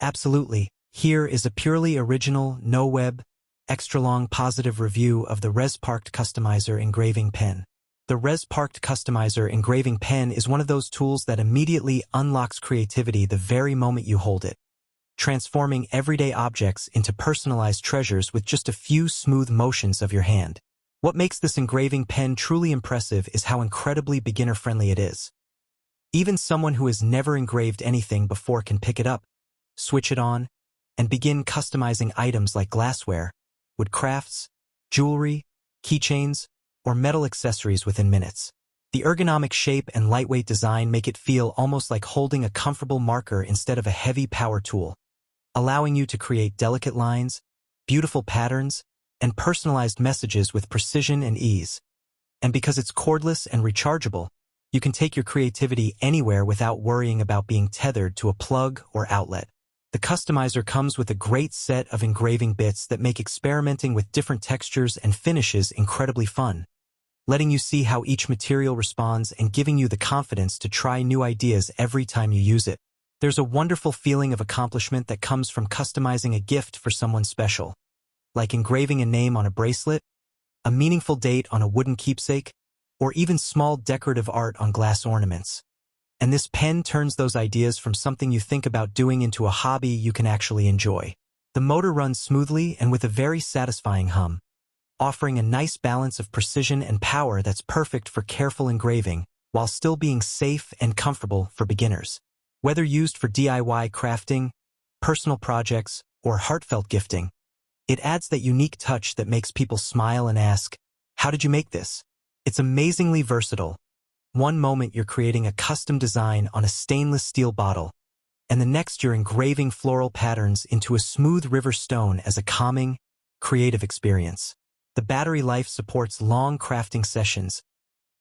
Absolutely. Here is a purely original, no-web, extra-long positive review of the Resparked Customizer Engraving Pen. The Resparked Customizer Engraving Pen is one of those tools that immediately unlocks creativity the very moment you hold it, transforming everyday objects into personalized treasures with just a few smooth motions of your hand. What makes this engraving pen truly impressive is how incredibly beginner-friendly it is. Even someone who has never engraved anything before can pick it up, switch it on, and begin customizing items like glassware, wood crafts, jewelry, keychains, or metal accessories within minutes. The ergonomic shape and lightweight design make it feel almost like holding a comfortable marker instead of a heavy power tool, allowing you to create delicate lines, beautiful patterns, and personalized messages with precision and ease. And because it's cordless and rechargeable, you can take your creativity anywhere without worrying about being tethered to a plug or outlet. The customizer comes with a great set of engraving bits that make experimenting with different textures and finishes incredibly fun, letting you see how each material responds and giving you the confidence to try new ideas every time you use it. There's a wonderful feeling of accomplishment that comes from customizing a gift for someone special, like engraving a name on a bracelet, a meaningful date on a wooden keepsake, or even small decorative art on glass ornaments. And this pen turns those ideas from something you think about doing into a hobby you can actually enjoy. The motor runs smoothly and with a very satisfying hum, offering a nice balance of precision and power that's perfect for careful engraving, while still being safe and comfortable for beginners. Whether used for DIY crafting, personal projects, or heartfelt gifting, it adds that unique touch that makes people smile and ask, "How did you make this?" It's amazingly versatile. One moment you're creating a custom design on a stainless steel bottle, and the next you're engraving floral patterns into a smooth river stone as a calming, creative experience. The battery life supports long crafting sessions,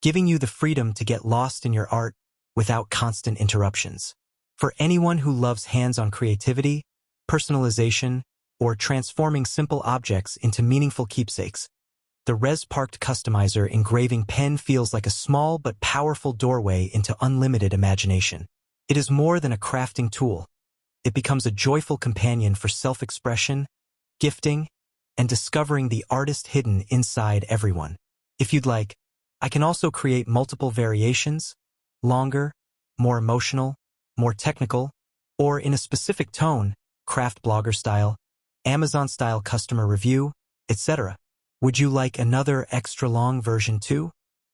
giving you the freedom to get lost in your art without constant interruptions. For anyone who loves hands-on creativity, personalization, or transforming simple objects into meaningful keepsakes, the Resparked Customizer Engraving Pen feels like a small but powerful doorway into unlimited imagination. It is more than a crafting tool. It becomes a joyful companion for self-expression, gifting, and discovering the artist hidden inside everyone. If you'd like, I can also create multiple variations, longer, more emotional, more technical, or in a specific tone, craft blogger style, Amazon style customer review, etc. Would you like another extra long version too?